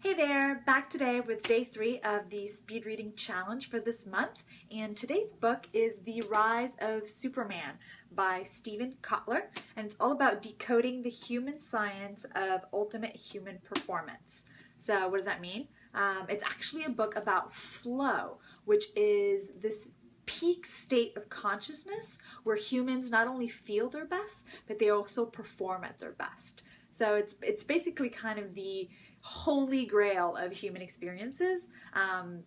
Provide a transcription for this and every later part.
Hey there, back today with day 3 of the speed reading challenge for this month, and today's book is The Rise of Superman by Steven Kotler, and it's all about decoding the human science of ultimate human performance. So what does that mean? It's actually a book about flow, which is this peak state of consciousness where humans not only feel their best, but they also perform at their best. So it's basically kind of the holy grail of human experiences.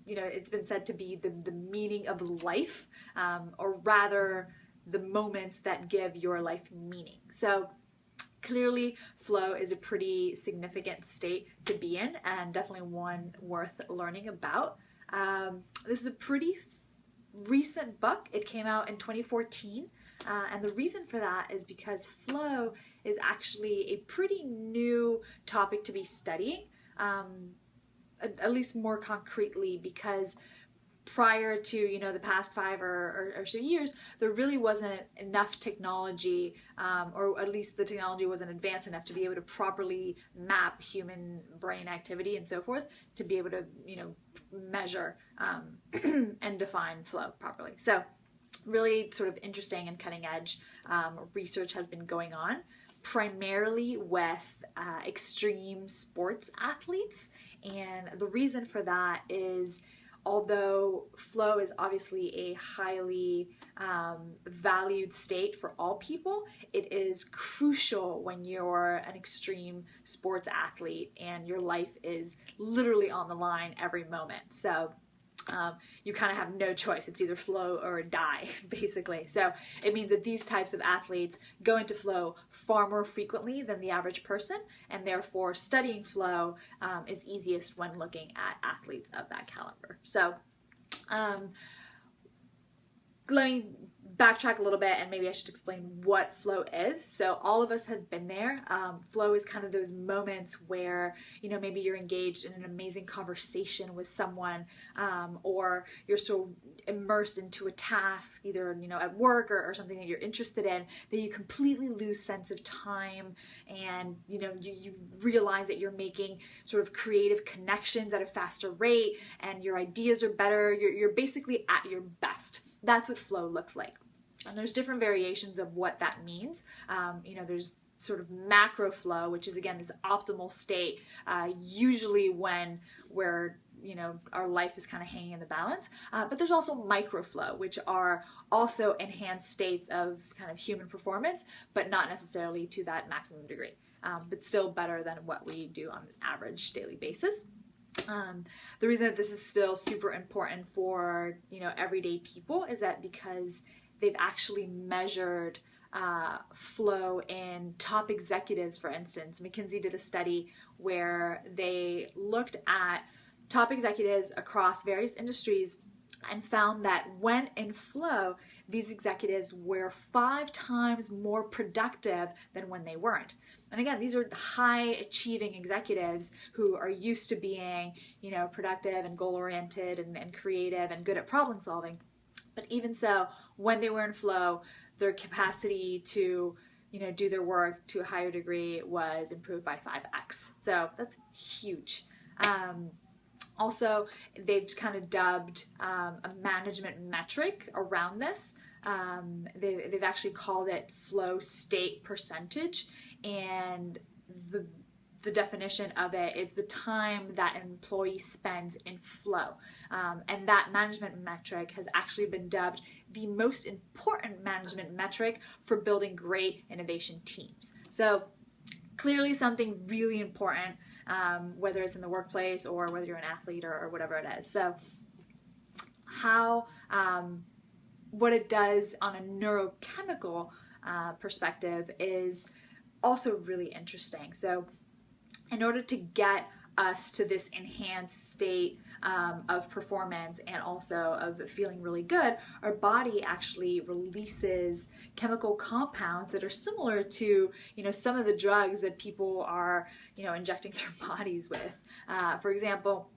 It's been said to be the meaning of life, or rather the moments that give your life meaning. So clearly flow is a pretty significant state to be in, and definitely one worth learning about. This is a pretty recent book. It came out in 2014. And the reason for that is because flow is actually a pretty new topic to be studying, at least more concretely, because prior to the past 5 or so years, there really wasn't enough technology, or at least the technology wasn't advanced enough to be able to properly map human brain activity and so forth to be able to measure and define flow properly. So really sort of interesting and cutting edge research has been going on, primarily with extreme sports athletes. And the reason for that is, although flow is obviously a highly valued state for all people, it is crucial when you're an extreme sports athlete and your life is literally on the line every moment. So you kind of have no choice. It's either flow or die, basically. So it means that these types of athletes go into flow far more frequently than the average person, and therefore studying flow is easiest when looking at athletes of that caliber. So let me backtrack a little bit, and maybe I should explain what flow is. So all of us have been there. Flow is kind of those moments where maybe you're engaged in an amazing conversation with someone, or you're so immersed into a task, either at work or something that you're interested in, that you completely lose sense of time, and you realize that you're making sort of creative connections at a faster rate, and your ideas are better. You're basically at your best. That's what flow looks like. And there's different variations of what that means. There's sort of macro flow, which is, again, this optimal state, usually when our life is kind of hanging in the balance. But there's also micro flow, which are also enhanced states of kind of human performance, but not necessarily to that maximum degree, but still better than what we do on an average daily basis. The reason that this is still super important for everyday people is that because they've actually measured flow in top executives. For instance, McKinsey did a study where they looked at top executives across various industries and found that when in flow, these executives were 5 times more productive than when they weren't. And again, these are high achieving executives who are used to being, productive and goal oriented and creative and good at problem solving. But even so, when they were in flow, their capacity to, do their work to a higher degree was improved by 5x. So that's huge. Also, they've kind of dubbed a management metric around this. They've actually called it flow state percentage, and the definition of it is the time that an employee spends in flow. And that management metric has actually been dubbed the most important management metric for building great innovation teams. So clearly something really important, whether it's in the workplace or whether you're an athlete or whatever it is. So what it does on a neurochemical perspective is also really interesting. So in order to get us to this enhanced state of performance and also of feeling really good, our body actually releases chemical compounds that are similar to some of the drugs that people are injecting their bodies with. For example,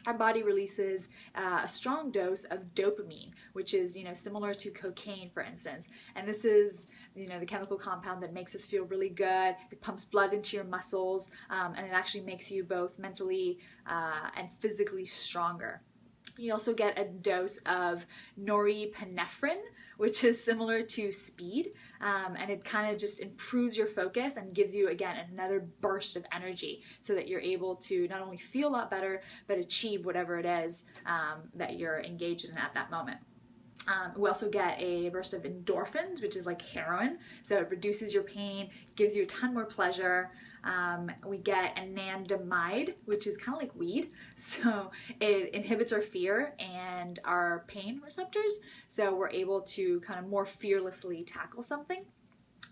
our body releases a strong dose of dopamine, which is, similar to cocaine, for instance. And this is, the chemical compound that makes us feel really good. It pumps blood into your muscles, and it actually makes you both mentally and physically stronger. You also get a dose of norepinephrine, which is similar to speed, and it kind of just improves your focus and gives you, again, another burst of energy so that you're able to not only feel a lot better, but achieve whatever it is that you're engaged in at that moment. We also get a burst of endorphins, which is like heroin, so it reduces your pain, gives you a ton more pleasure. We get anandamide, which is kind of like weed, so it inhibits our fear and our pain receptors, so we're able to kind of more fearlessly tackle something.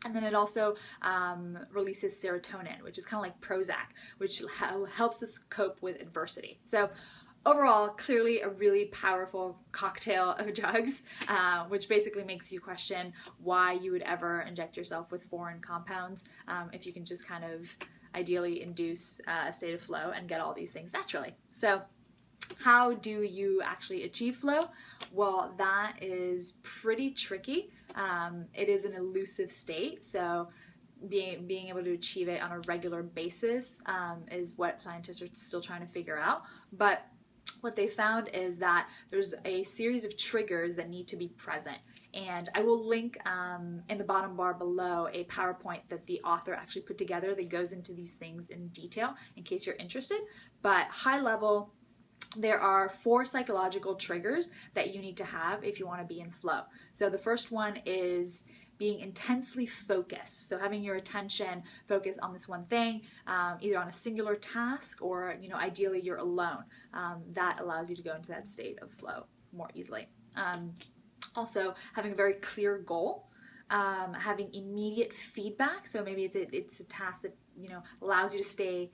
And then it also releases serotonin, which is kind of like Prozac, which helps us cope with adversity. So overall, clearly a really powerful cocktail of drugs, which basically makes you question why you would ever inject yourself with foreign compounds if you can just kind of ideally induce a state of flow and get all these things naturally. So how do you actually achieve flow? Well, that is pretty tricky. It is an elusive state, so being able to achieve it on a regular basis is what scientists are still trying to figure out. But what they found is that there's a series of triggers that need to be present. And I will link in the bottom bar below a PowerPoint that the author actually put together that goes into these things in detail in case you're interested. But high level, there are 4 psychological triggers that you need to have if you want to be in flow. So the first one is being intensely focused. So having your attention focus on this one thing, either on a singular task or, ideally you're alone. That allows you to go into that state of flow more easily. Also, having a very clear goal, having immediate feedback. So maybe it's a task that, allows you to stay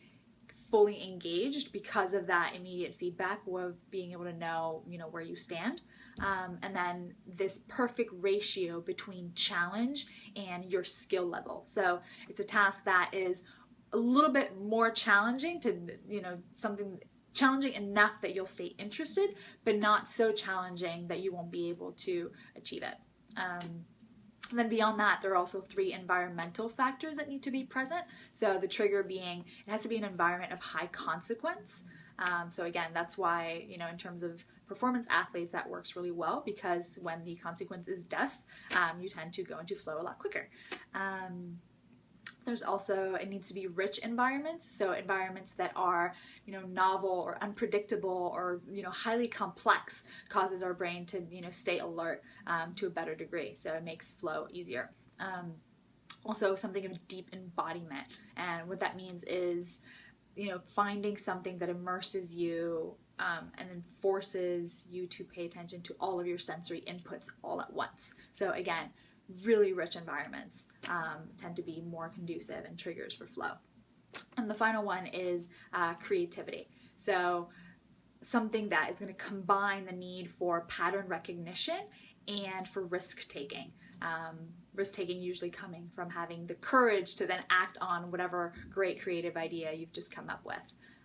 fully engaged because of that immediate feedback of being able to know, where you stand. And then this perfect ratio between challenge and your skill level. So it's a task that is a little bit more challenging to, something challenging enough that you'll stay interested, but not so challenging that you won't be able to achieve it. And then beyond that, there are also 3 environmental factors that need to be present. So the trigger being, it has to be an environment of high consequence. So again, that's why, in terms of performance athletes, that works really well, because when the consequence is death, you tend to go into flow a lot quicker. There's also, it needs to be rich environments, so environments that are, novel or unpredictable or, highly complex, causes our brain to, stay alert to a better degree. So it makes flow easier. Also, something of deep embodiment, and what that means is, finding something that immerses you and then forces you to pay attention to all of your sensory inputs all at once. So again, really rich environments tend to be more conducive and triggers for flow. And the final one is creativity. So something that is going to combine the need for pattern recognition and for risk-taking. Risk-taking usually coming from having the courage to then act on whatever great creative idea you've just come up with.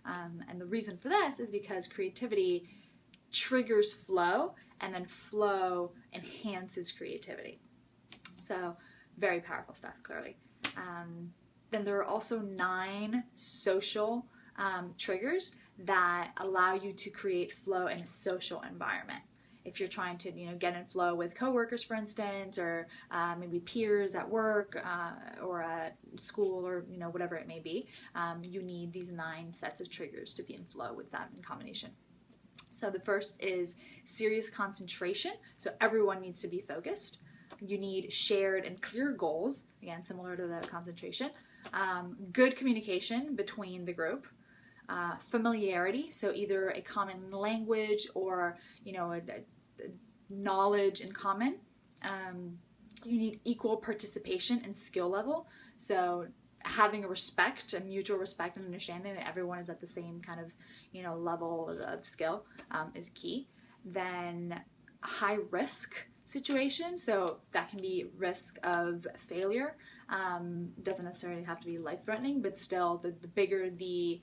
And the reason for this is because creativity triggers flow, and then flow enhances creativity. So very powerful stuff, clearly. Then there are also 9 social triggers that allow you to create flow in a social environment. If you're trying to, get in flow with coworkers, for instance, or maybe peers at work or at school, or whatever it may be, you need these 9 sets of triggers to be in flow with them in combination. So the first is serious concentration. So everyone needs to be focused. You need shared and clear goals, again, similar to the concentration. Good communication between the group. Familiarity, so either a common language or, a knowledge in common. You need equal participation and skill level. So having a mutual respect and understanding that everyone is at the same kind of, level of skill is key. Then high risk situation, so that can be risk of failure. Doesn't necessarily have to be life-threatening, but still the bigger the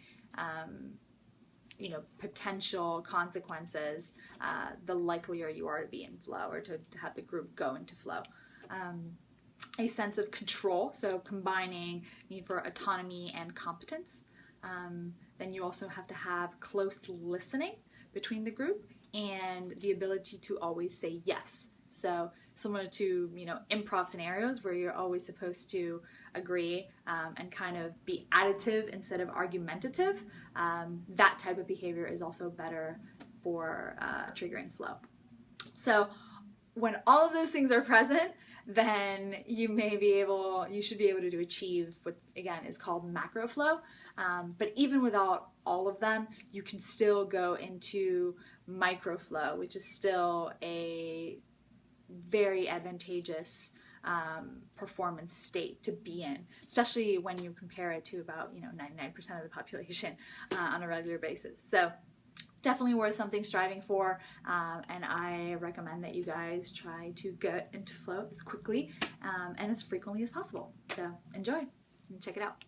potential consequences, the likelier you are to be in flow or to have the group go into flow. A sense of control, so combining need for autonomy and competence. Then you also have to have close listening between the group and the ability to always say yes. So similar to improv scenarios where you're always supposed to agree and kind of be additive instead of argumentative, that type of behavior is also better for triggering flow. So when all of those things are present, then you should be able to achieve what again is called macro flow. But even without all of them, you can still go into micro flow, which is still a very advantageous performance state to be in, especially when you compare it to about 99% of the population on a regular basis. So definitely worth something striving for, and I recommend that you guys try to get into flow as quickly and as frequently as possible. So enjoy and check it out.